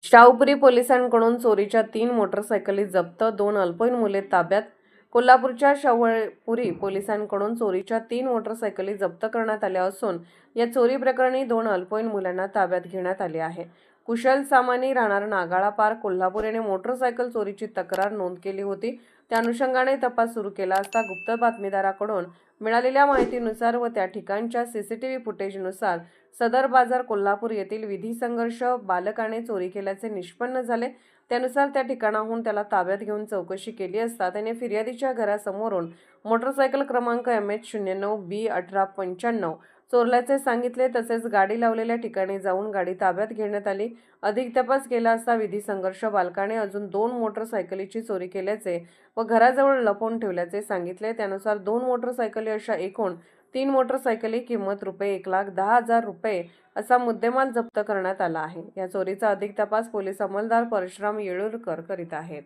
शाहूपुरी पोलिसांकडून चोरीच्या 3 मोटरसायकली जप्त, 2 अल्पवयीन मुले ताब्यात. कोल्हापूरच्या शाहूपुरी पोलिसांकडून चोरीच्या 3 मोटरसायकली जप्त करण्यात आल्या असून या चोरी प्रकरणी 2 अल्पवयीन मुलांना ताब्यात घेण्यात आले आहे. कुशल सामानी राहणार नागाळा पार्क, कोल्हापूर याने मोटरसायकल चोरीची तक्रार नोंद केली होती. त्या अनुषंगाने तपास सुरू केला असता गुप्त बातमीदाराकडून मिळालेल्या माहितीनुसार व त्या ठिकाणच्या सीसीटीव्ही फुटेजनुसार सदर बाजार कोल्हापूर येथील विधी संघर्ष बालकाने चोरी केल्याचे निष्पन्न झाले. त्यानुसार त्या ठिकाणाहून त्याला ताब्यात घेऊन चौकशी केली असता त्याने फिर्यादीच्या घरासमोरून मोटरसायकल क्रमांक MH09B1895 चोरल्याचे सांगितले. तसेच गाडी लावलेल्या ठिकाणी जाऊन गाडी ताब्यात घेण्यात आली. अधिक तपास केला असता विधी संघर्ष बालकाने अजून 2 मोटरसायकलीची चोरी केल्याचे व घराजवळ लपवून ठेवल्याचे सांगितले. त्यानुसार 2 मोटरसायकली अशा एकूण 3 मोटरसायकली किंमत ₹1,10,000 असा मुद्देमाल जप्त करण्यात आला आहे. या चोरीचा अधिक तपास पोलीस अंमलदार परशुराम येळूरकर करीत आहेत.